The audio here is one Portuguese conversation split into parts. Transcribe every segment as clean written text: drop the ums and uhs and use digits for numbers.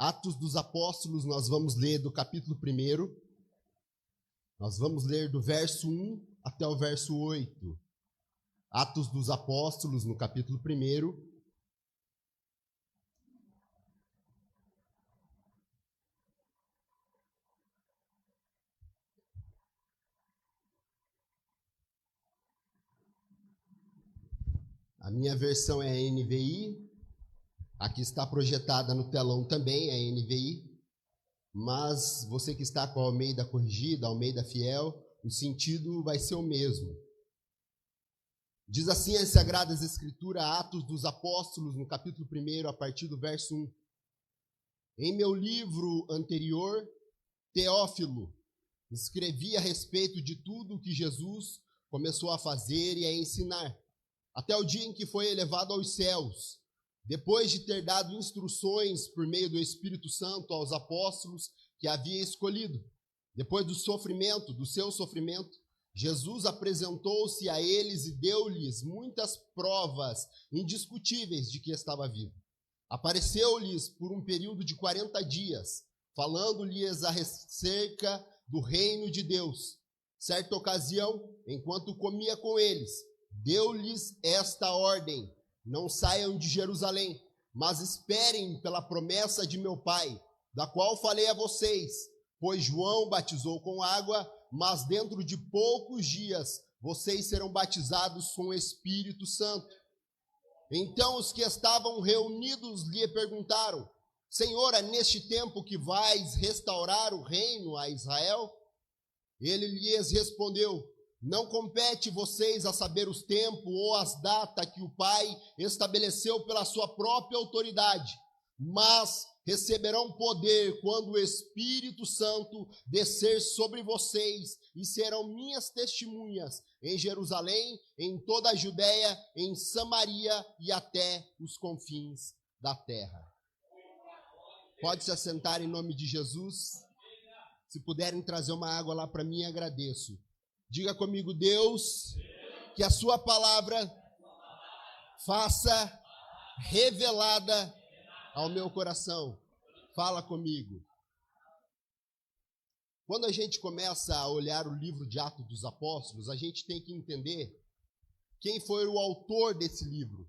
Atos dos Apóstolos, nós vamos ler do capítulo 1. Nós vamos ler do verso 1 até o verso 8. Atos dos Apóstolos, no capítulo 1. A minha versão é a NVI. Aqui está projetada no telão também a NVI. Mas você que está com a Almeida Corrigida, a Almeida Fiel, o sentido vai ser o mesmo. Diz assim as Sagradas Escrituras, Atos dos Apóstolos, no capítulo 1, a partir do verso 1. Em meu livro anterior, Teófilo, escrevi a respeito de tudo o que Jesus começou a fazer e a ensinar, até o dia em que foi elevado aos céus, depois de ter dado instruções por meio do Espírito Santo aos apóstolos que havia escolhido. Depois do seu sofrimento, Jesus apresentou-se a eles e deu-lhes muitas provas indiscutíveis de que estava vivo. Apareceu-lhes por um período de 40 dias, falando-lhes acerca do reino de Deus. Certa ocasião, enquanto comia com eles, deu-lhes esta ordem: não saiam de Jerusalém, mas esperem pela promessa de meu Pai, da qual falei a vocês, pois João batizou com água, mas dentro de poucos dias vocês serão batizados com o Espírito Santo. Então os que estavam reunidos lhe perguntaram: Senhor, é neste tempo que vais restaurar o reino a Israel? Ele lhes respondeu: não compete vocês a saber os tempos ou as datas que o Pai estabeleceu pela sua própria autoridade, mas receberão poder quando o Espírito Santo descer sobre vocês e serão minhas testemunhas em Jerusalém, em toda a Judéia, em Samaria e até os confins da terra. Pode se assentar em nome de Jesus. Se puderem trazer uma água lá para mim, agradeço. Diga comigo: Deus, que a sua palavra faça revelada ao meu coração. Fala comigo. Quando a gente começa a olhar o livro de Atos dos Apóstolos, a gente tem que entender quem foi o autor desse livro.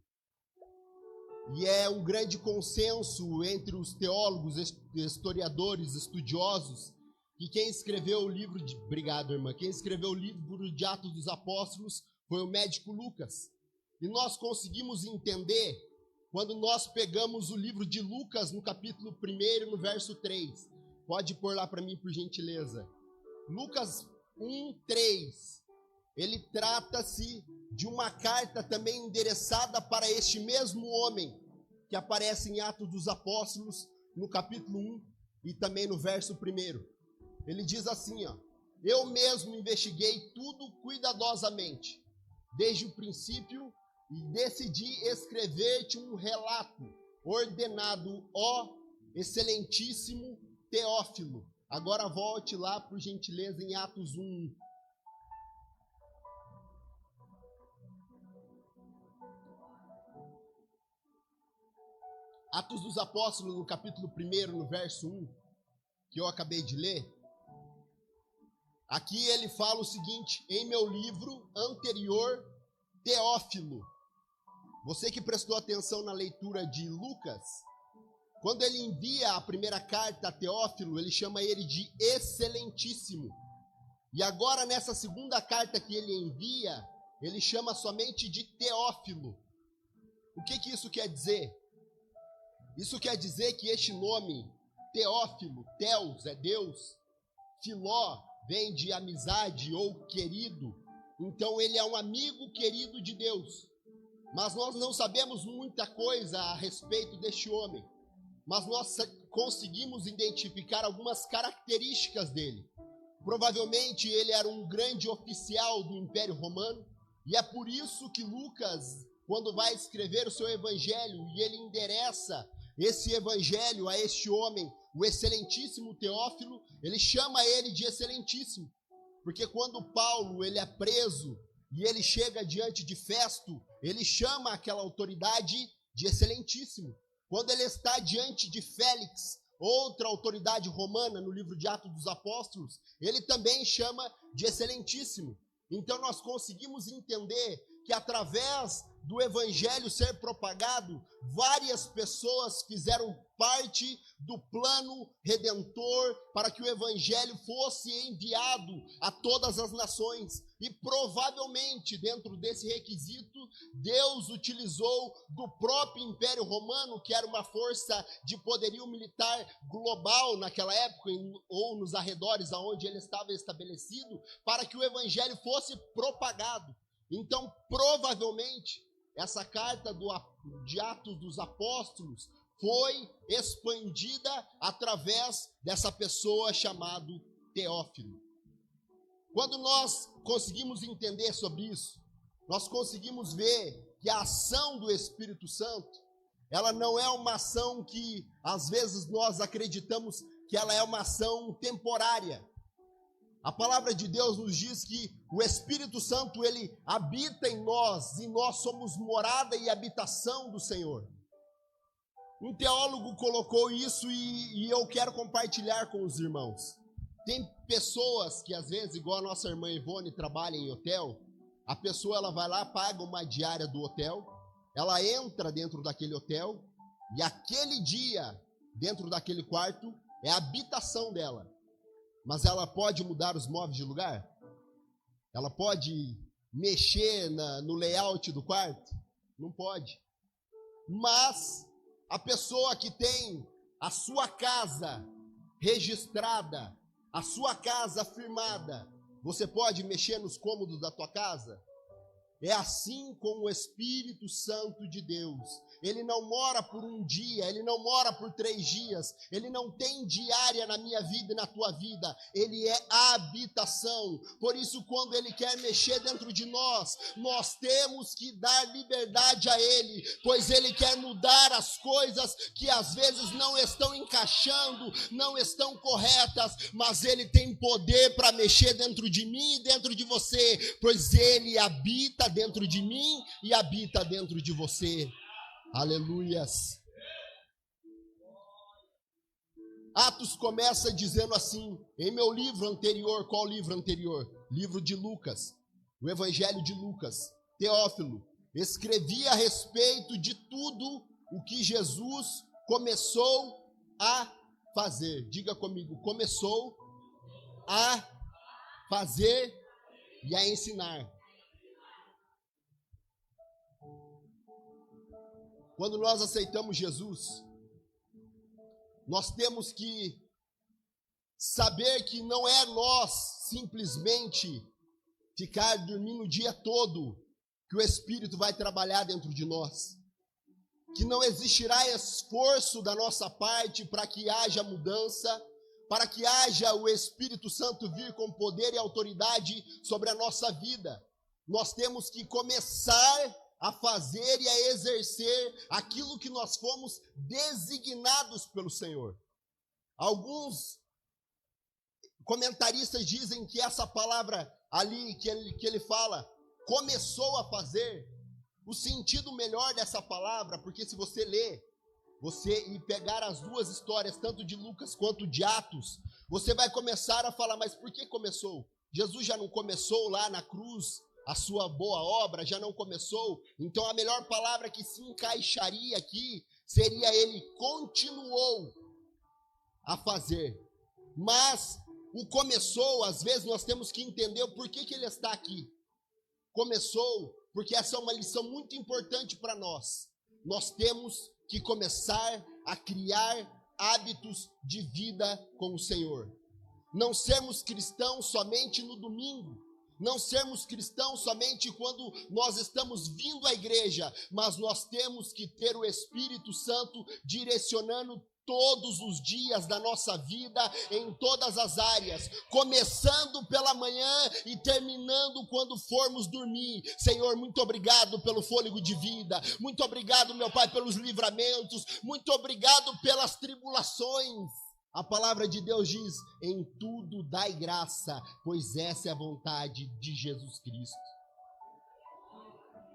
E é um grande consenso entre os teólogos, historiadores, estudiosos, que quem escreveu o livro de... Obrigado, irmã. Quem escreveu o livro de Atos dos Apóstolos foi o médico Lucas. E nós conseguimos entender quando nós pegamos o livro de Lucas no capítulo 1, no verso 3. Pode pôr lá para mim, por gentileza. Lucas 1:3. Ele trata-se de uma carta também endereçada para este mesmo homem, que aparece em Atos dos Apóstolos, no capítulo 1 e também no verso 1. Ele diz assim, ó: eu mesmo investiguei tudo cuidadosamente, desde o princípio, e decidi escrever-te um relato ordenado, ó excelentíssimo Teófilo. Agora volte lá, por gentileza, em Atos 1. Atos dos Apóstolos, no capítulo 1, no verso 1, que eu acabei de ler. Aqui ele fala o seguinte: em meu livro anterior, Teófilo. Você que prestou atenção na leitura de Lucas, quando ele envia a primeira carta a Teófilo, ele chama ele de excelentíssimo. E agora nessa segunda carta que ele envia, ele chama somente de Teófilo. O que isso quer dizer? Isso quer dizer que este nome, Teófilo, Theos é Deus, Filó vem de amizade ou querido, então ele é um amigo querido de Deus. Mas nós não sabemos muita coisa a respeito deste homem, mas nós conseguimos identificar algumas características dele. Provavelmente ele era um grande oficial do Império Romano, e é por isso que Lucas, quando vai escrever o seu evangelho, e ele endereça esse evangelho a este homem, o excelentíssimo Teófilo, ele chama ele de excelentíssimo, porque quando Paulo ele é preso e ele chega diante de Festo, ele chama aquela autoridade de excelentíssimo. Quando ele está diante de Félix, outra autoridade romana no livro de Atos dos Apóstolos, ele também chama de excelentíssimo. Então nós conseguimos entender que através do evangelho ser propagado, várias pessoas fizeram parte do plano redentor para que o evangelho fosse enviado a todas as nações. E provavelmente, dentro desse requisito, Deus utilizou do próprio Império Romano, que era uma força de poderio militar global naquela época, ou nos arredores aonde ele estava estabelecido, para que o evangelho fosse propagado. Então, provavelmente, essa carta de Atos dos Apóstolos foi expandida através dessa pessoa chamada Teófilo. Quando nós conseguimos entender sobre isso, nós conseguimos ver que a ação do Espírito Santo, ela não é uma ação que, às vezes, nós acreditamos que ela é uma ação temporária. A palavra de Deus nos diz que o Espírito Santo, ele habita em nós, e nós somos morada e habitação do Senhor. Um teólogo colocou isso e eu quero compartilhar com os irmãos. Tem pessoas que às vezes, igual a nossa irmã Ivone, trabalha em hotel, a pessoa ela vai lá, paga uma diária do hotel, ela entra dentro daquele hotel, e aquele dia, dentro daquele quarto, é a habitação dela. Mas ela pode mudar os móveis de lugar? Ela pode mexer no layout do quarto? Não pode. Mas a pessoa que tem a sua casa registrada, a sua casa firmada, você pode mexer nos cômodos da tua casa? É assim com o Espírito Santo de Deus. Ele não mora por um dia, ele não mora por 3 dias, ele não tem diária na minha vida e na tua vida, ele é habitação. Por isso, quando ele quer mexer dentro de nós, nós temos que dar liberdade a ele, pois ele quer mudar as coisas que às vezes não estão encaixando, não estão corretas, mas ele tem poder para mexer dentro de mim e dentro de você, pois ele habita dentro de mim e habita dentro de você. Aleluias. Atos começa dizendo assim, em meu livro anterior, qual livro anterior? Livro de Lucas, o Evangelho de Lucas. Teófilo, escrevi a respeito de tudo o que Jesus começou a fazer. Diga comigo, começou a fazer e a ensinar. Quando nós aceitamos Jesus, nós temos que saber que não é nós simplesmente ficar dormindo o dia todo que o Espírito vai trabalhar dentro de nós. Que não existirá esforço da nossa parte para que haja mudança, para que haja o Espírito Santo vir com poder e autoridade sobre a nossa vida. Nós temos que começar a fazer e a exercer aquilo que nós fomos designados pelo Senhor. Alguns comentaristas dizem que essa palavra ali que ele fala, começou a fazer, o sentido melhor dessa palavra, porque se você ler, e pegar as duas histórias, tanto de Lucas quanto de Atos, você vai começar a falar, mas por que começou? Jesus já não começou lá na cruz a sua boa obra, já não começou? Então a melhor palavra que se encaixaria aqui seria ele continuou a fazer. Mas o começou, às vezes nós temos que entender o porquê que ele está aqui. Começou porque essa é uma lição muito importante para nós. Nós temos que começar a criar hábitos de vida com o Senhor. Não sermos cristãos somente no domingo, não sermos cristãos somente quando nós estamos vindo à igreja, mas nós temos que ter o Espírito Santo direcionando todos os dias da nossa vida, em todas as áreas, começando pela manhã e terminando quando formos dormir. Senhor, muito obrigado pelo fôlego de vida, muito obrigado, meu Pai, pelos livramentos, muito obrigado pelas tribulações. A palavra de Deus diz, em tudo dai graça, pois essa é a vontade de Jesus Cristo.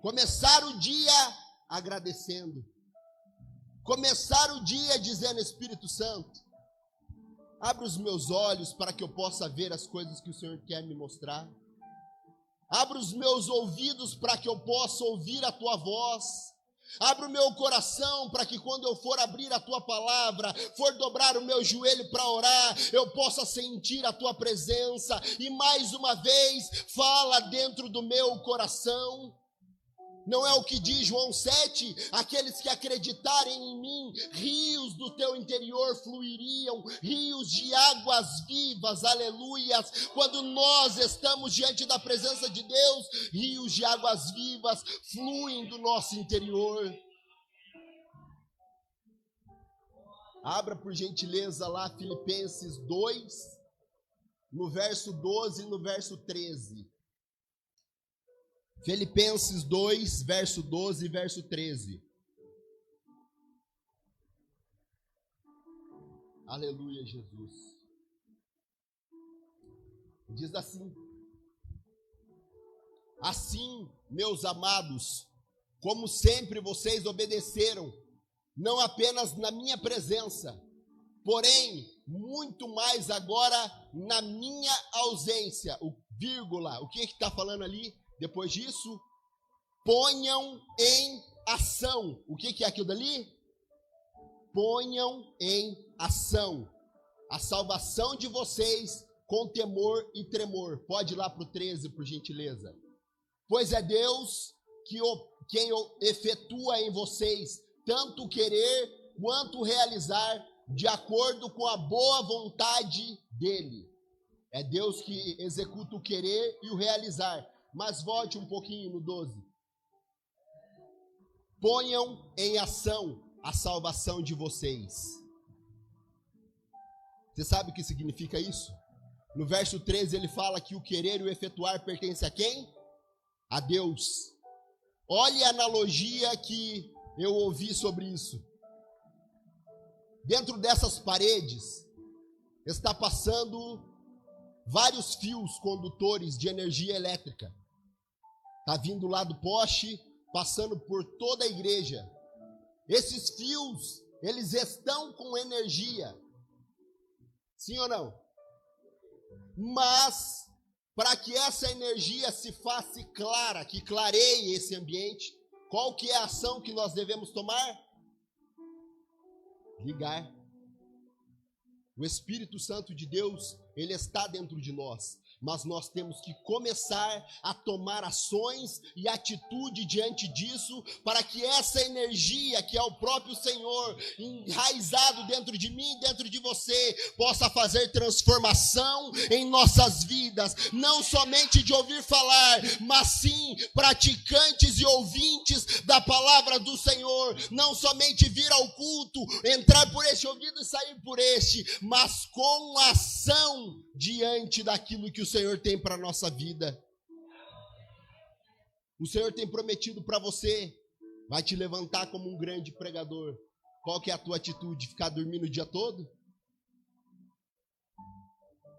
Começar o dia agradecendo. Começar o dia dizendo, Espírito Santo, Abra os meus olhos para que eu possa ver as coisas que o Senhor quer me mostrar. Abra os meus ouvidos para que eu possa ouvir a tua voz. Abra o meu coração para que quando eu for abrir a tua palavra, for dobrar o meu joelho para orar, eu possa sentir a tua presença. E mais uma vez, fala dentro do meu coração. Não é o que diz João 7? Aqueles que acreditarem em mim, rios do teu interior fluiriam, rios de águas vivas, aleluias. Quando nós estamos diante da presença de Deus, rios de águas vivas fluem do nosso interior. Abra por gentileza lá Filipenses 2, no verso 12 e no verso 13. Filipenses 2, verso 12 e verso 13. Aleluia, Jesus. Diz assim: assim, meus amados, como sempre vocês obedeceram, não apenas na minha presença, porém, muito mais agora na minha ausência. O que está falando ali? Depois disso, ponham em ação. O que é aquilo dali? Ponham em ação a salvação de vocês com temor e tremor. Pode ir lá para o 13, por gentileza. Pois é Deus quem efetua em vocês tanto o querer quanto o realizar, de acordo com a boa vontade dele. É Deus que executa o querer e o realizar. Mas volte um pouquinho no 12. Ponham em ação a salvação de vocês. Você sabe o que significa isso? No verso 13 ele fala que o querer e o efetuar pertence a quem? A Deus. Olhe a analogia que eu ouvi sobre isso. Dentro dessas paredes está passando vários fios condutores de energia elétrica. Está vindo lá do poste, passando por toda a igreja. Esses fios, eles estão com energia. Sim ou não? Mas, para que essa energia se faça clara, que clareie esse ambiente, qual que é a ação que nós devemos tomar? Ligar. O Espírito Santo de Deus, ele está dentro de nós. Mas nós temos que começar a tomar ações e atitude diante disso, para que essa energia, que é o próprio Senhor, enraizado dentro de mim e dentro de você, possa fazer transformação em nossas vidas, não somente de ouvir falar, mas sim praticantes e ouvintes da palavra do Senhor, não somente vir ao culto, entrar por este ouvido e sair por este, mas com ação diante daquilo que o Senhor tem para a nossa vida. O Senhor tem prometido para você, vai te levantar como um grande pregador. Qual que é a tua atitude? Ficar dormindo o dia todo?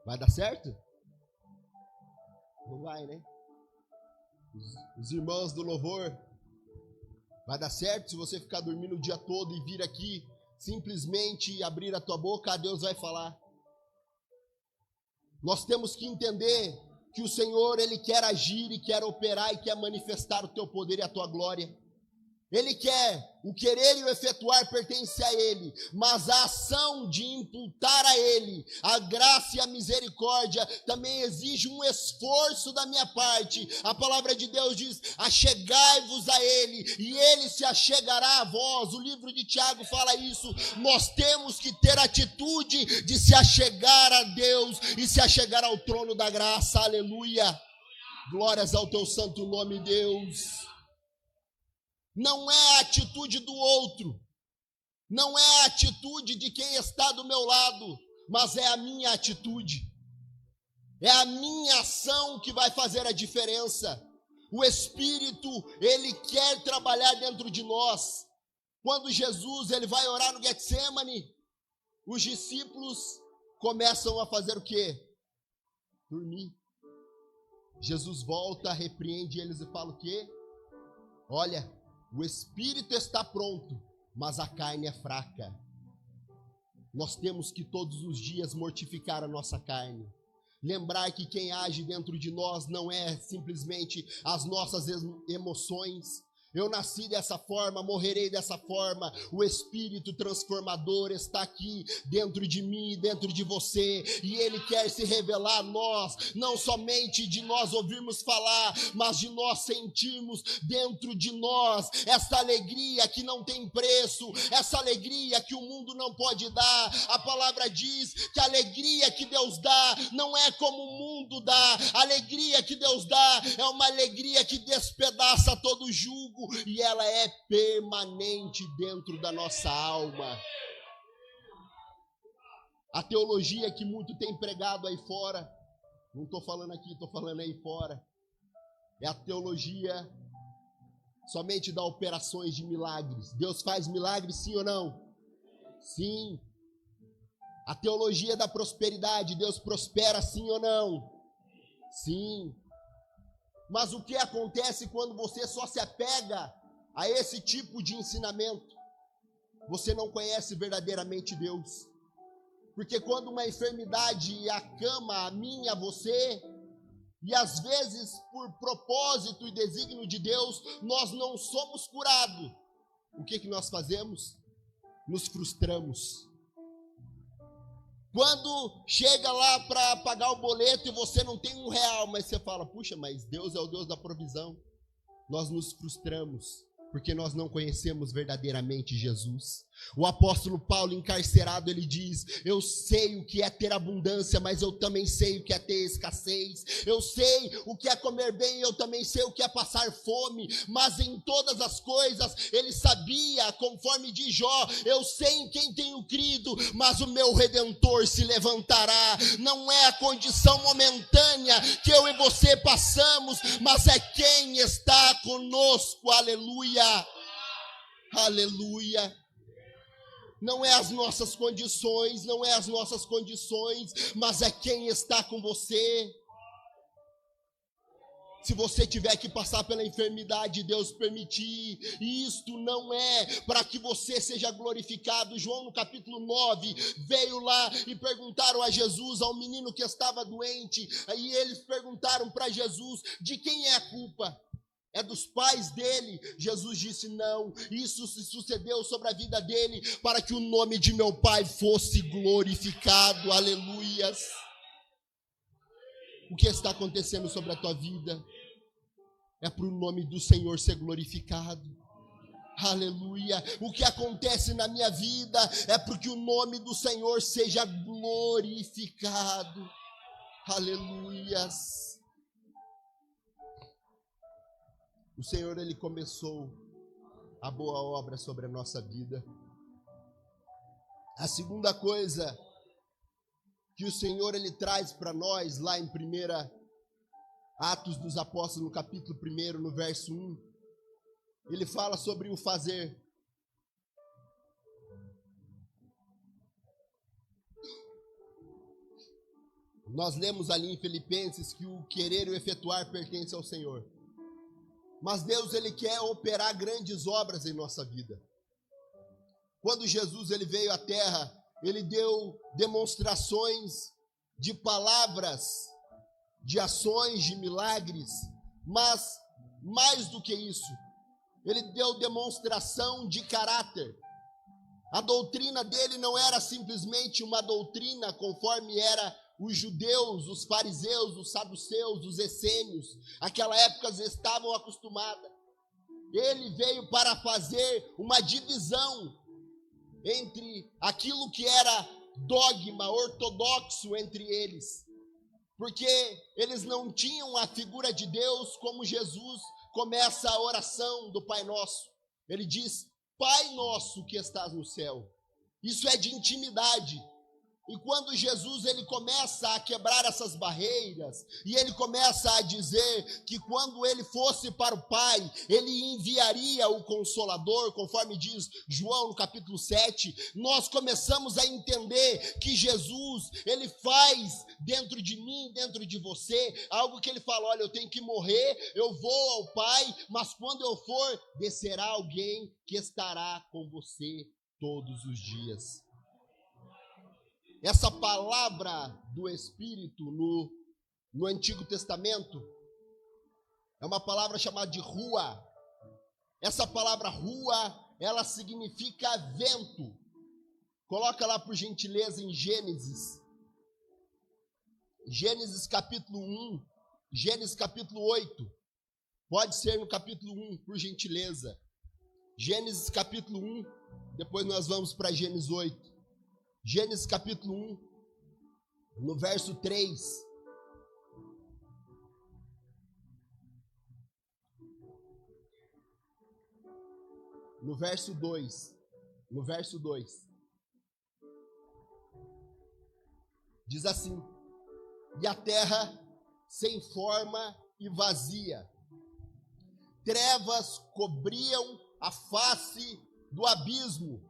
Vai dar certo? Não vai, né? Os irmãos do louvor, vai dar certo se você ficar dormindo o dia todo e vir aqui simplesmente abrir a tua boca, Deus vai falar. Nós temos que entender que o Senhor, ele quer agir e quer operar e quer manifestar o teu poder e a tua glória. Ele quer, o querer e o efetuar pertence a Ele, mas a ação de imputar a Ele a graça e a misericórdia também exige um esforço da minha parte. A palavra de Deus diz: achegai-vos a Ele e Ele se achegará a vós. O livro de Tiago fala isso. Nós temos que ter atitude de se achegar a Deus e se achegar ao trono da graça. Aleluia! Glórias ao teu santo nome, Deus. Não é a atitude do outro, não é a atitude de quem está do meu lado, mas é a minha atitude, é a minha ação que vai fazer a diferença. O Espírito, ele quer trabalhar dentro de nós. Quando Jesus, ele vai orar no Getsemane, os discípulos começam a fazer o quê? Dormir. Jesus volta, repreende eles e fala o quê? Olha, o espírito está pronto, mas a carne é fraca. nós temos que todos os dias mortificar a nossa carne. Lembrar que quem age dentro de nós não é simplesmente as nossas emoções. Eu nasci dessa forma, morrerei dessa forma. O Espírito transformador está aqui dentro de mim, dentro de você, e Ele quer se revelar a nós, não somente de nós ouvirmos falar, mas de nós sentirmos dentro de nós essa alegria que não tem preço, essa alegria que o mundo não pode dar. A palavra diz que a alegria que Deus dá não é como o mundo dá. A alegria que Deus dá é uma alegria que despedaça todo jugo, e ela é permanente dentro da nossa alma. A teologia que muito tem pregado aí fora, não estou falando aqui, estou falando aí fora, é a teologia somente da operações de milagres. Deus faz milagres, sim ou não? Sim. A teologia da prosperidade, Deus prospera, sim ou não? Sim. Mas o que acontece quando você só se apega a esse tipo de ensinamento? Você não conhece verdadeiramente Deus. Porque quando uma enfermidade acama a mim, a você, e às vezes por propósito e desígnio de Deus, nós não somos curados, o que nós fazemos? Nos frustramos. Quando chega lá para pagar o boleto e você não tem R$1, mas você fala, puxa, mas Deus é o Deus da provisão. Nós nos frustramos, porque nós não conhecemos verdadeiramente Jesus. O apóstolo Paulo, encarcerado, ele diz, eu sei o que é ter abundância, mas eu também sei o que é ter escassez. Eu sei o que é comer bem, eu também sei o que é passar fome. Mas em todas as coisas, ele sabia, conforme de Jó, eu sei em quem tenho crido, mas o meu Redentor se levantará. Não é a condição momentânea que eu e você passamos, mas é quem está conosco, aleluia, aleluia. Não é as nossas condições, mas é quem está com você. Se você tiver que passar pela enfermidade, Deus permitir, isto não é para que você seja glorificado. João no capítulo 9, veio lá e perguntaram a Jesus, ao menino que estava doente, aí eles perguntaram para Jesus, de quem é a culpa? É dos pais dele? Jesus disse, não, isso se sucedeu sobre a vida dele, para que o nome de meu Pai fosse glorificado, aleluias. O que está acontecendo sobre a tua vida? É para o nome do Senhor ser glorificado, aleluia. O que acontece na minha vida é para que o nome do Senhor seja glorificado, aleluias. O Senhor, Ele começou a boa obra sobre a nossa vida. A segunda coisa que o Senhor, Ele traz para nós, lá em 1 Atos dos Apóstolos, no capítulo 1, no verso 1, Ele fala sobre o fazer. Nós lemos ali em Filipenses que o querer e o efetuar pertence ao Senhor. Mas Deus, Ele quer operar grandes obras em nossa vida. Quando Jesus, Ele veio à terra, Ele deu demonstrações de palavras, de ações, de milagres, mas mais do que isso, Ele deu demonstração de caráter. A doutrina dele não era simplesmente uma doutrina conforme era os judeus, os fariseus, os saduceus, os essênios, aquela época estavam acostumadas. Ele veio para fazer uma divisão entre aquilo que era dogma ortodoxo entre eles, porque eles não tinham a figura de Deus como Jesus começa a oração do Pai Nosso. Ele diz, Pai Nosso que estás no céu. Isso é de intimidade. E quando Jesus, ele começa a quebrar essas barreiras, e ele começa a dizer que quando ele fosse para o Pai, ele enviaria o Consolador, conforme diz João no capítulo 7, nós começamos a entender que Jesus, ele faz dentro de mim, dentro de você, algo que ele fala, olha, eu tenho que morrer, eu vou ao Pai, mas quando eu for, descerá alguém que estará com você todos os dias. Essa palavra do Espírito no Antigo Testamento é uma palavra chamada de rua. Essa palavra rua, ela significa vento. Coloca lá por gentileza em Gênesis. Gênesis capítulo 1, Gênesis capítulo 8. Pode ser no capítulo 1, por gentileza. Gênesis capítulo 1, depois nós vamos para Gênesis 8. Gênesis capítulo 1, no verso 3. No verso 2. No verso 2. Diz assim: e a terra sem forma e vazia, trevas cobriam a face do abismo,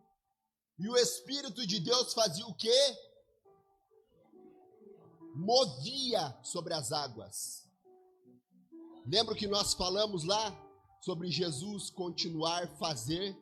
e o Espírito de Deus fazia o quê? Movia sobre as águas. Lembra que nós falamos lá sobre Jesus continuar a fazer?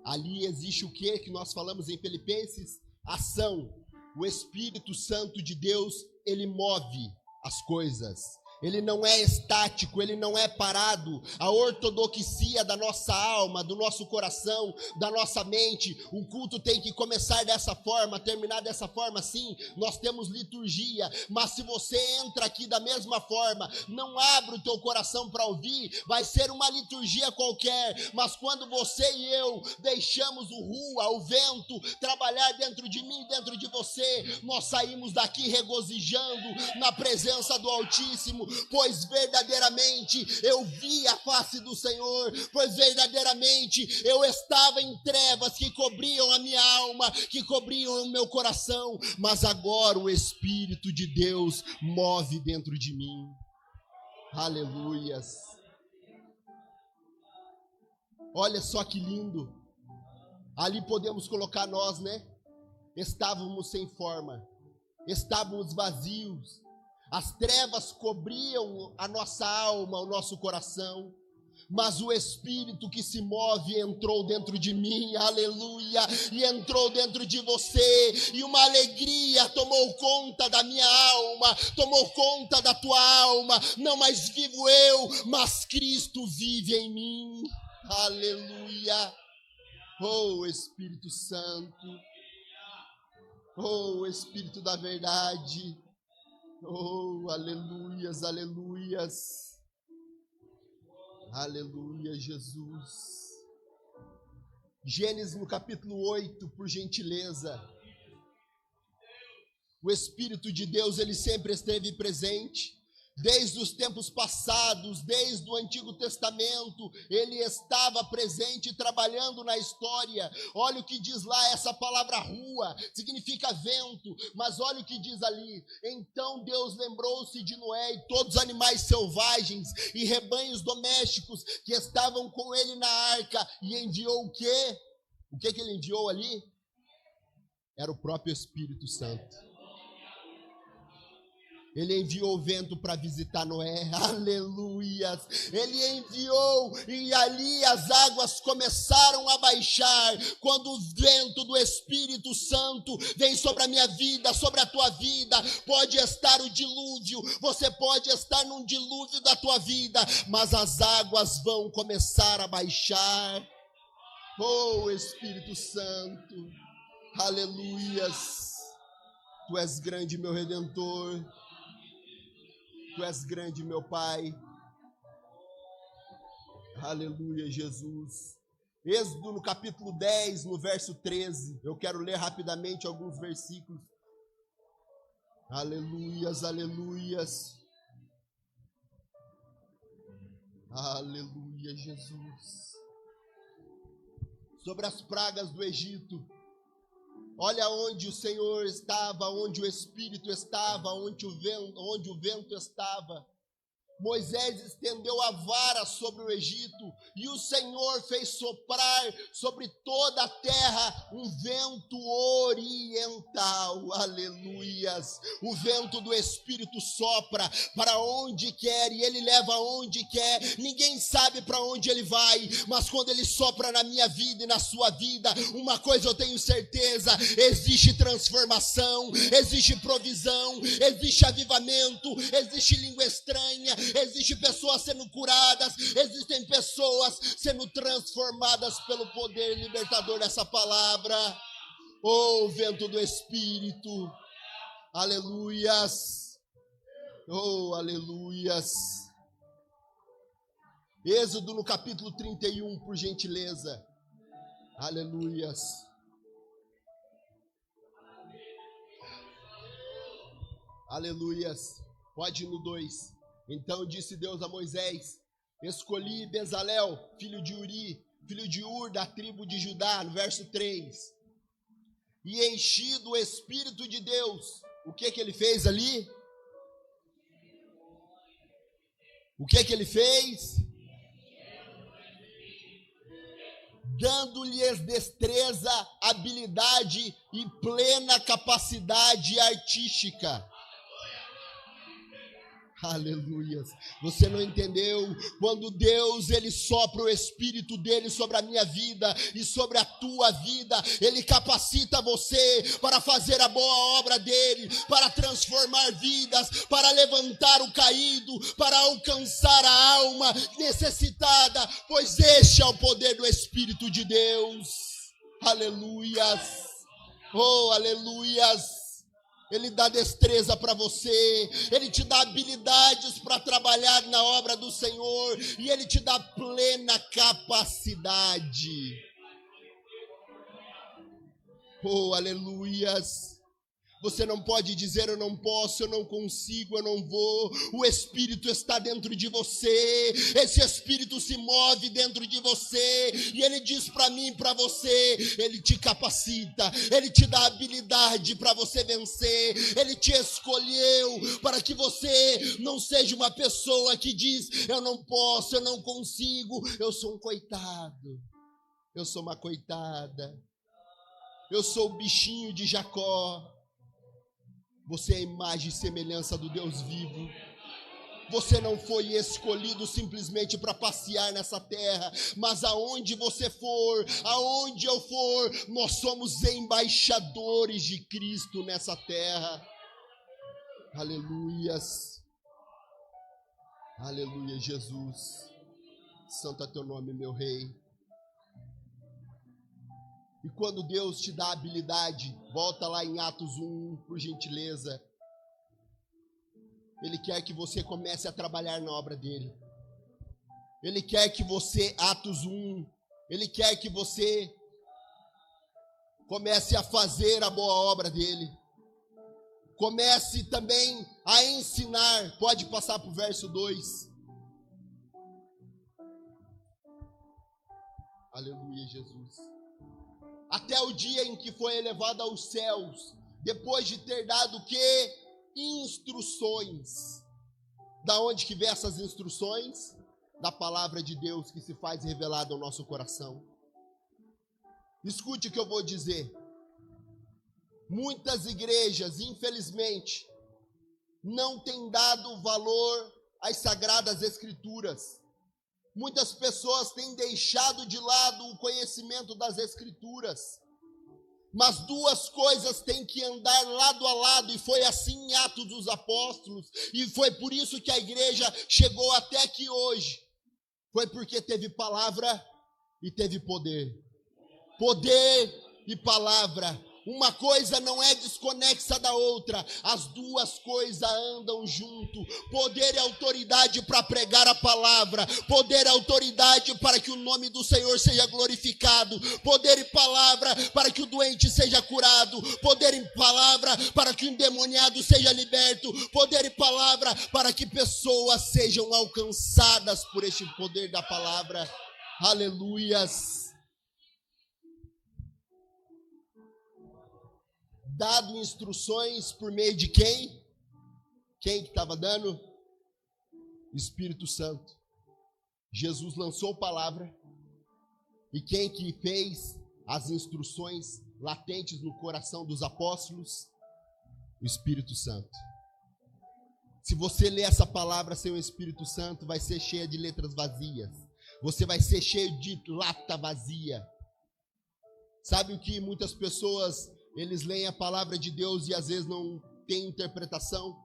Ali existe o quê que nós falamos em Filipenses? Ação. O Espírito Santo de Deus, ele move as coisas. Ele não é estático, ele não é parado. A ortodoxia da nossa alma, do nosso coração, da nossa mente, o culto tem que começar dessa forma, terminar dessa forma, sim. Nós temos liturgia, mas se você entra aqui da mesma forma, não abre o teu coração para ouvir, vai ser uma liturgia qualquer. Mas quando você e eu deixamos o rua, o vento, trabalhar dentro de mim, dentro de você, nós saímos daqui regozijando na presença do Altíssimo, pois verdadeiramente eu vi a face do Senhor, pois verdadeiramente eu estava em trevas que cobriam a minha alma, que cobriam o meu coração, mas agora o Espírito de Deus move dentro de mim. Aleluias. Olha só que lindo. Ali podemos colocar nós, né? Estávamos sem forma, estávamos vazios. As trevas cobriam a nossa alma, o nosso coração, mas o Espírito que se move entrou dentro de mim, aleluia, e entrou dentro de você, e uma alegria tomou conta da minha alma, tomou conta da tua alma. Não mais vivo eu, mas Cristo vive em mim, aleluia. Oh Espírito Santo, oh Espírito da verdade, oh, aleluias, aleluias, aleluia, Jesus. Gênesis no capítulo 8, por gentileza. O Espírito de Deus, ele sempre esteve presente. Desde os tempos passados, desde o Antigo Testamento, ele estava presente, trabalhando na história. Olha o que diz lá, essa palavra rua, significa vento, mas olha o que diz ali. Então Deus lembrou-se de Noé e todos os animais selvagens e rebanhos domésticos que estavam com ele na arca, e enviou o quê? O que ele enviou ali? Era o próprio Espírito Santo. Ele enviou o vento para visitar Noé, aleluias. Ele enviou, e ali as águas começaram a baixar. Quando o vento do Espírito Santo vem sobre a minha vida, sobre a tua vida, pode estar o dilúvio, você pode estar num dilúvio da tua vida, mas as águas vão começar a baixar. Oh Espírito Santo, aleluias. Tu és grande, meu Redentor. Tu és grande, meu Pai. Aleluia, Jesus. Êxodo no capítulo 10, no verso 13. Eu quero ler rapidamente alguns versículos. Aleluias, aleluias. Aleluia, Jesus. Sobre as pragas do Egito. Olha onde o Senhor estava, onde o Espírito estava, onde o vento estava. Moisés estendeu a vara sobre o Egito, e o Senhor fez soprar sobre toda a terra um vento oriental. Aleluias. Aleluias. O vento do Espírito sopra para onde quer e ele leva aonde quer. Ninguém sabe para onde ele vai, mas quando ele sopra na minha vida e na sua vida, uma coisa eu tenho certeza: existe transformação, existe provisão, existe avivamento, existe língua estranha, existe pessoas sendo curadas, existem pessoas sendo transformadas pelo poder libertador dessa palavra. Oh, vento do Espírito, aleluias, oh, aleluias. Êxodo no capítulo 31, por gentileza, aleluias. Aleluias, pode ir no 2. Então disse Deus a Moisés: escolhi Bezalel, filho de Uri, filho de Ur, da tribo de Judá, no verso 3. E enchi do Espírito de Deus. O que ele fez ali? O que ele fez? Dando-lhes destreza, habilidade e plena capacidade artística. Aleluias. Você não entendeu? Quando Deus, ele sopra o Espírito dele sobre a minha vida e sobre a tua vida, ele capacita você para fazer a boa obra dele, para transformar vidas, para levantar o caído, para alcançar a alma necessitada, pois este é o poder do Espírito de Deus. Aleluias. Oh, aleluias. Ele dá destreza para você, ele te dá habilidades para trabalhar na obra do Senhor, e ele te dá plena capacidade. Oh, aleluias. Você não pode dizer: eu não posso, eu não consigo, eu não vou. O Espírito está dentro de você. Esse Espírito se move dentro de você. E ele diz para mim e para você: ele te capacita, ele te dá habilidade para você vencer. Ele te escolheu para que você não seja uma pessoa que diz: eu não posso, eu não consigo, eu sou um coitado, eu sou uma coitada, eu sou o bichinho de Jacó. Você é a imagem e semelhança do Deus vivo. Você não foi escolhido simplesmente para passear nessa terra, mas aonde você for, aonde eu for, nós somos embaixadores de Cristo nessa terra. Aleluias. Aleluia, Jesus. Santo é teu nome, meu Rei. E quando Deus te dá habilidade, volta lá em Atos 1, por gentileza. Ele quer que você comece a trabalhar na obra dele. Ele quer que você, Atos 1, ele quer que você comece a fazer a boa obra dele. Comece também a ensinar. Pode passar para o verso 2. Aleluia, Jesus. Até o dia em que foi elevado aos céus, depois de ter dado o quê? Instruções. Da onde que vem essas instruções? Da palavra de Deus que se faz revelada ao nosso coração. Escute o que eu vou dizer. Muitas igrejas, infelizmente, não têm dado valor às sagradas escrituras. Muitas pessoas têm deixado de lado o conhecimento das Escrituras. Mas duas coisas têm que andar lado a lado, e foi assim em Atos dos Apóstolos, e foi por isso que a igreja chegou até aqui hoje. Foi porque teve palavra e teve poder. Poder e palavra. Uma coisa não é desconexa da outra, as duas coisas andam junto. Poder e autoridade para pregar a palavra, poder e autoridade para que o nome do Senhor seja glorificado, poder e palavra para que o doente seja curado, poder e palavra para que o endemoniado seja liberto, poder e palavra para que pessoas sejam alcançadas por este poder da palavra. Aleluias. Dado instruções por meio de quem? Quem que estava dando? Espírito Santo. Jesus lançou palavra. E quem que fez as instruções latentes no coração dos apóstolos? O Espírito Santo. Se você ler essa palavra sem o Espírito Santo, vai ser cheia de letras vazias. Você vai ser cheio de lata vazia. Sabe o que muitas pessoas, eles leem a palavra de Deus e às vezes não tem interpretação?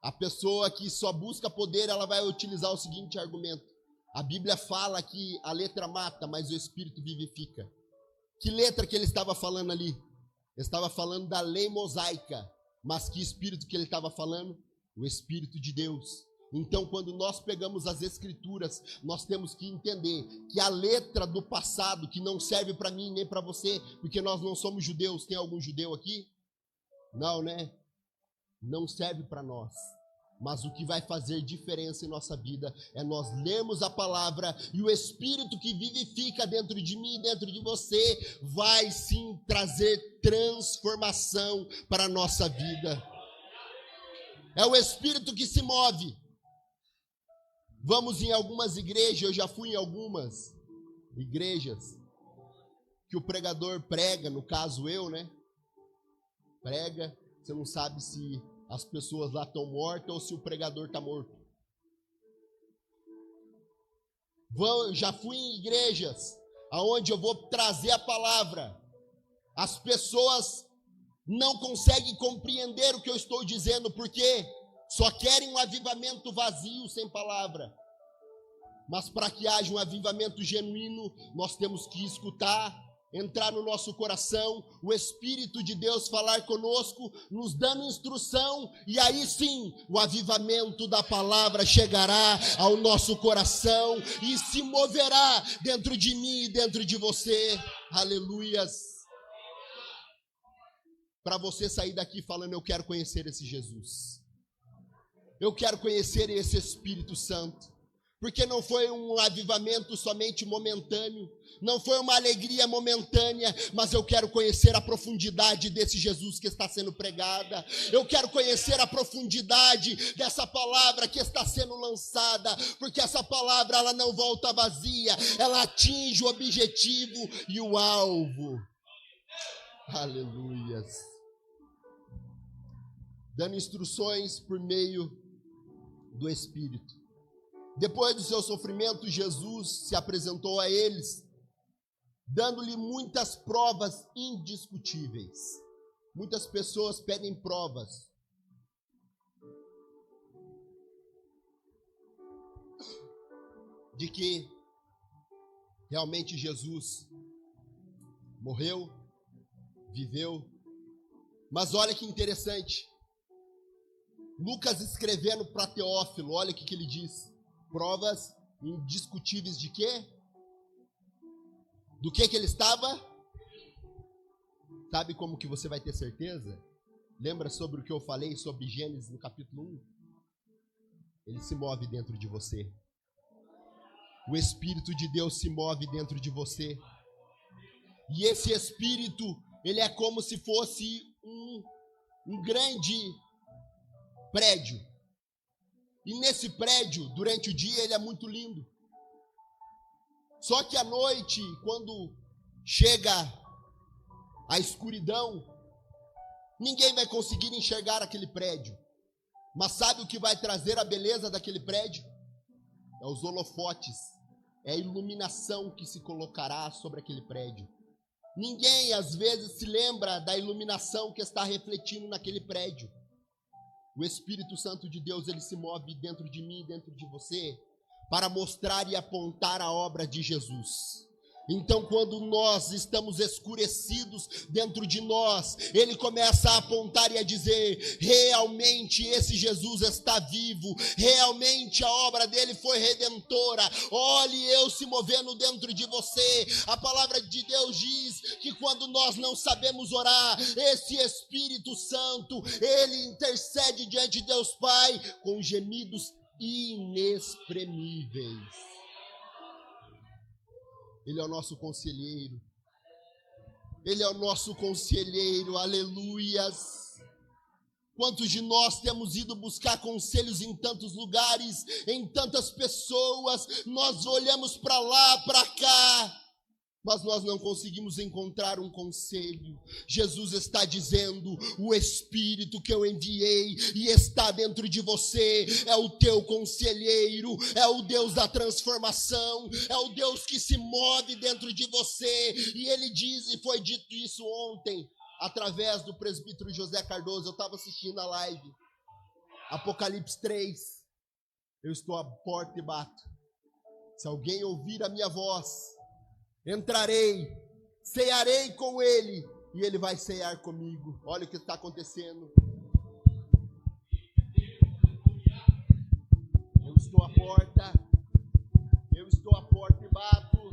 A pessoa que só busca poder, ela vai utilizar o seguinte argumento. A Bíblia fala que a letra mata, mas o Espírito vivifica. Que letra que ele estava falando ali? Ele estava falando da lei mosaica. Mas que Espírito que ele estava falando? O Espírito de Deus. Então, quando nós pegamos as Escrituras, nós temos que entender que a letra do passado, que não serve para mim nem para você, porque nós não somos judeus. Tem algum judeu aqui? Não, né? Não serve para nós. Mas o que vai fazer diferença em nossa vida é nós lermos a palavra e o Espírito que vivifica dentro de mim e dentro de você vai sim trazer transformação para a nossa vida. É o Espírito que se move. Vamos em algumas igrejas, eu já fui em algumas igrejas, que o pregador prega, no caso eu, né? Prega, você não sabe se as pessoas lá estão mortas ou se o pregador está morto. Já fui em igrejas, aonde eu vou trazer a palavra. As pessoas não conseguem compreender o que eu estou dizendo, porque só querem um avivamento vazio, sem palavra. Mas para que haja um avivamento genuíno, nós temos que escutar, entrar no nosso coração, o Espírito de Deus falar conosco, nos dando instrução, e aí sim, o avivamento da palavra chegará ao nosso coração e se moverá dentro de mim e dentro de você. Aleluias. Para você sair daqui falando, eu quero conhecer esse Jesus. Eu quero conhecer esse Espírito Santo. Porque não foi um avivamento somente momentâneo, não foi uma alegria momentânea, mas eu quero conhecer a profundidade desse Jesus que está sendo pregada. Eu quero conhecer a profundidade dessa palavra que está sendo lançada, porque essa palavra ela não volta vazia, ela atinge o objetivo e o alvo. Aleluias. Dando instruções por meio do Espírito. Depois do seu sofrimento, Jesus se apresentou a eles, dando-lhe muitas provas indiscutíveis. Muitas pessoas pedem provas. De que realmente Jesus morreu, viveu. Mas olha que interessante. Lucas escrevendo para Teófilo, olha o que ele diz. Provas indiscutíveis de quê? Do que ele estava? Sabe como que você vai ter certeza? Lembra sobre o que eu falei sobre Gênesis no capítulo 1? Ele se move dentro de você. O Espírito de Deus se move dentro de você. E esse Espírito, ele é como se fosse um grande prédio. E nesse prédio, durante o dia, ele é muito lindo. Só que à noite, quando chega a escuridão, ninguém vai conseguir enxergar aquele prédio. Mas sabe o que vai trazer a beleza daquele prédio? É os holofotes, é a iluminação que se colocará sobre aquele prédio. Ninguém, às vezes, se lembra da iluminação que está refletindo naquele prédio. O Espírito Santo de Deus, ele se move dentro de mim, dentro de você, para mostrar e apontar a obra de Jesus. Então, quando nós estamos escurecidos dentro de nós, ele começa a apontar e a dizer, realmente esse Jesus está vivo, realmente a obra dele foi redentora, olhe eu se movendo dentro de você. A palavra de Deus diz que quando nós não sabemos orar, esse Espírito Santo, ele intercede diante de Deus Pai com gemidos inexprimíveis. Ele é o nosso conselheiro. Ele é o nosso conselheiro, aleluias. Quantos de nós temos ido buscar conselhos em tantos lugares, em tantas pessoas, nós olhamos para lá, para cá, mas nós não conseguimos encontrar um conselho. Jesus está dizendo: o Espírito que eu enviei e está dentro de você é o teu conselheiro, é o Deus da transformação, é o Deus que se move dentro de você. E ele diz, e foi dito isso ontem, através do presbítero José Cardoso. Eu estava assistindo a live, Apocalipse 3, eu estou à porta e bato. Se alguém ouvir a minha voz, entrarei, cearei com ele, e ele vai cear comigo. Olha o que está acontecendo. Eu estou à porta e bato.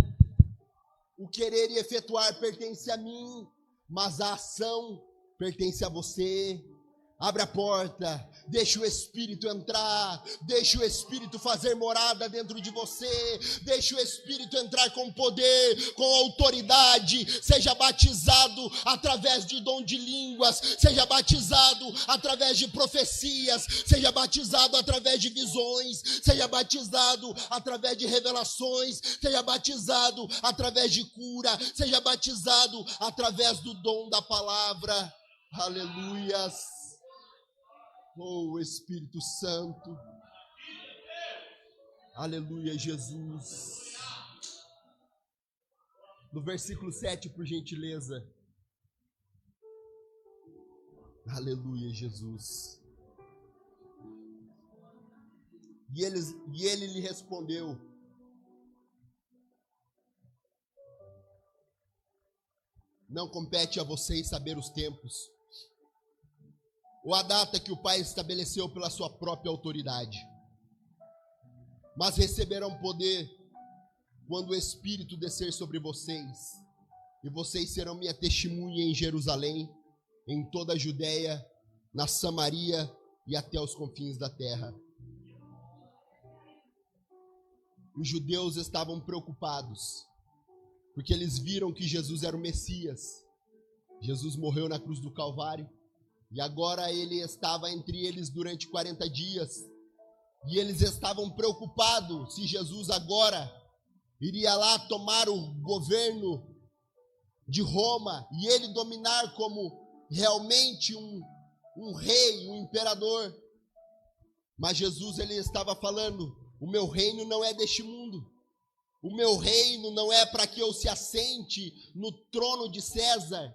O querer e efetuar pertence a mim, mas a ação pertence a você. Abre a porta, deixa o Espírito entrar, deixa o Espírito fazer morada dentro de você, deixa o Espírito entrar com poder, com autoridade. Seja batizado através de dom de línguas, seja batizado através de profecias, seja batizado através de visões, seja batizado através de revelações, seja batizado através de cura, seja batizado através do dom da palavra. Aleluias. Oh, Espírito Santo. Aleluia, Jesus. No versículo 7, por gentileza. Aleluia, Jesus. E ele lhe respondeu: não compete a vocês saber os tempos ou a data que o Pai estabeleceu pela sua própria autoridade, mas receberão poder quando o Espírito descer sobre vocês, e vocês serão minha testemunha em Jerusalém, em toda a Judéia, na Samaria e até os confins da terra. Os judeus estavam preocupados, porque eles viram que Jesus era o Messias. Jesus morreu na cruz do Calvário, e agora ele estava entre eles durante 40 dias. E eles estavam preocupados se Jesus agora iria lá tomar o governo de Roma e ele dominar como realmente um rei, um imperador. Mas Jesus, ele estava falando: o meu reino não é deste mundo. O meu reino não é para que eu se assente no trono de César,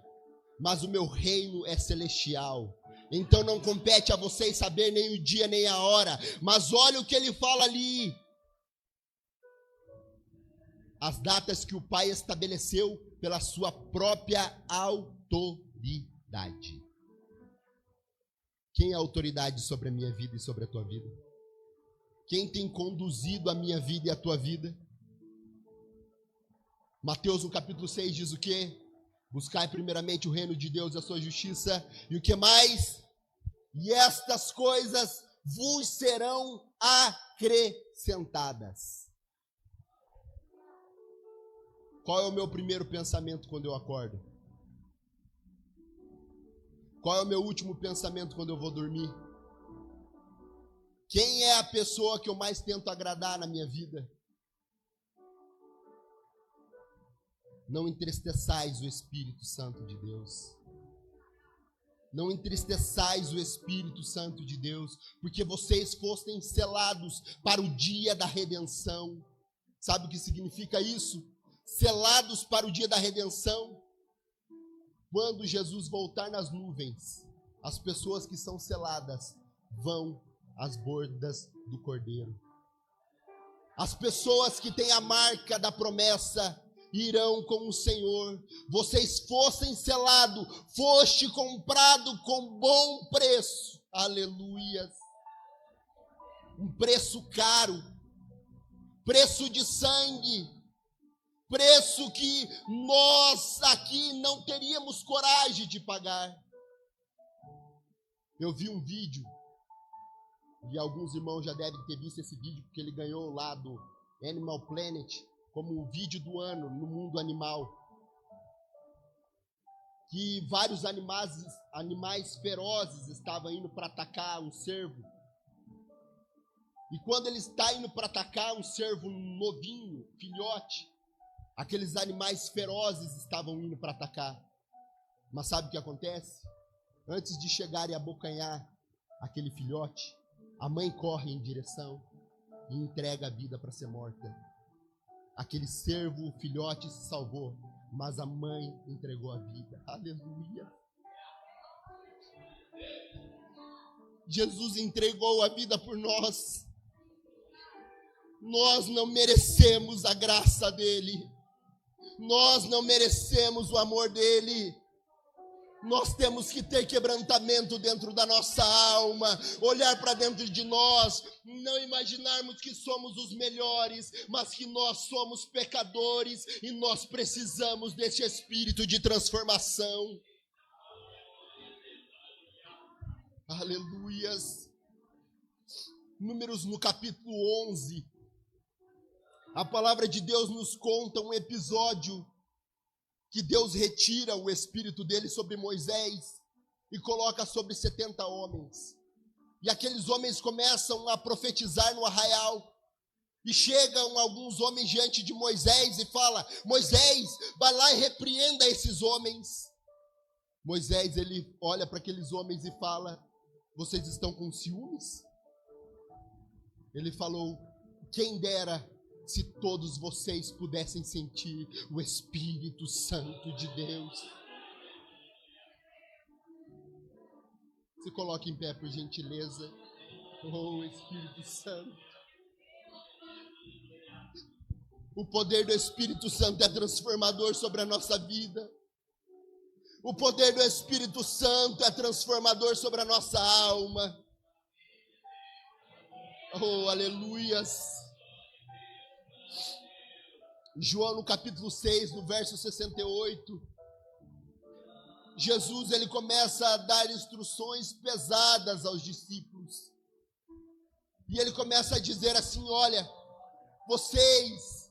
mas o meu reino é celestial. Então não compete a vocês saber nem o dia nem a hora, mas olha o que ele fala ali: as datas que o Pai estabeleceu pela sua própria autoridade. Quem é a autoridade sobre a minha vida e sobre a tua vida? Quem tem conduzido a minha vida e a tua vida? Mateus no capítulo 6 diz o quê? Buscai primeiramente o reino de Deus e a sua justiça, e o que mais? E estas coisas vos serão acrescentadas. Qual é o meu primeiro pensamento quando eu acordo? Qual é o meu último pensamento quando eu vou dormir? Quem é a pessoa que eu mais tento agradar na minha vida? Não entristeçais o Espírito Santo de Deus. Não entristeçais o Espírito Santo de Deus, porque vocês fossem selados para o dia da redenção. Sabe o que significa isso? Selados para o dia da redenção. Quando Jesus voltar nas nuvens, as pessoas que são seladas vão às bordas do Cordeiro. As pessoas que têm a marca da promessa irão com o Senhor. Vocês fossem selado, foste comprado com bom preço. Aleluia. Um preço caro, preço de sangue, preço que nós aqui não teríamos coragem de pagar. Eu vi um vídeo, e alguns irmãos já devem ter visto esse vídeo, porque ele ganhou lá do Animal Planet como o vídeo do ano no mundo animal, que vários animais ferozes estavam indo para atacar um cervo. E quando ele está indo para atacar um cervo novinho, filhote, Aqueles animais ferozes estavam indo para atacar. Mas sabe o que acontece? Antes de chegar e abocanhar aquele filhote, a mãe corre em direção e entrega a vida para ser morta. Aquele servo, o filhote, se salvou, mas a mãe entregou a vida. Aleluia! Jesus entregou a vida por nós. Nós não merecemos a graça dele. Nós não merecemos o amor dele. Nós temos que ter quebrantamento dentro da nossa alma, olhar para dentro de nós, não imaginarmos que somos os melhores, mas que nós somos pecadores e nós precisamos desse espírito de transformação. Aleluias. Números no capítulo 11. A palavra de Deus nos conta um episódio que Deus retira o espírito dele sobre Moisés e coloca sobre 70 homens. E aqueles homens começam a profetizar no arraial. E chegam alguns homens diante de Moisés e falam: Moisés, vai lá e repreenda esses homens. Moisés, ele olha para aqueles homens e fala: vocês estão com ciúmes? Ele falou: quem dera se todos vocês pudessem sentir o Espírito Santo de Deus. Se coloque em pé, por gentileza. Oh, Espírito Santo. O poder do Espírito Santo é transformador sobre a nossa vida. O poder do Espírito Santo é transformador sobre a nossa alma. Oh, aleluias. João no capítulo 6, no verso 68, Jesus ele começa a dar instruções pesadas aos discípulos. E ele começa a dizer assim: olha, vocês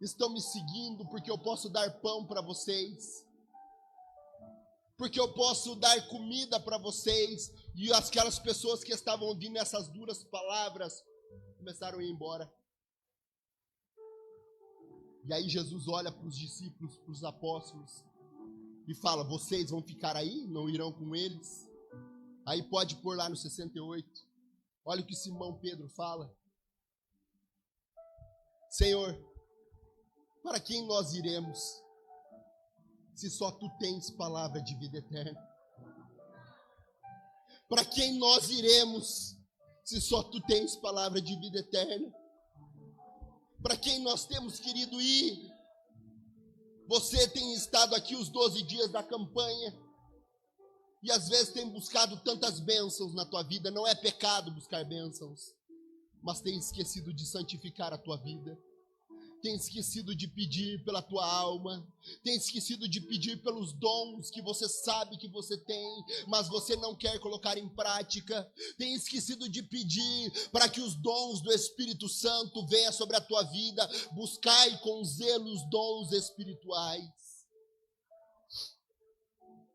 estão me seguindo porque eu posso dar pão para vocês, porque eu posso dar comida para vocês. E aquelas pessoas que estavam ouvindo essas duras palavras começaram a ir embora. E aí Jesus olha para os discípulos, para os apóstolos e fala: vocês vão ficar aí? Não irão com eles? Aí pode pôr lá no 68. Olha o que Simão Pedro fala: Senhor, para quem nós iremos, se só tu tens palavra de vida eterna? Para quem nós iremos, se só tu tens palavra de vida eterna? Para quem nós temos querido ir? Você tem estado aqui os 12 dias da campanha e às vezes tem buscado tantas bênçãos na tua vida. Não é pecado buscar bênçãos, mas tem esquecido de santificar a tua vida. Tem esquecido de pedir pela tua alma, tem esquecido de pedir pelos dons que você sabe que você tem, mas você não quer colocar em prática. Tem esquecido de pedir para que os dons do Espírito Santo venham sobre a tua vida. Buscai com zelo os dons espirituais.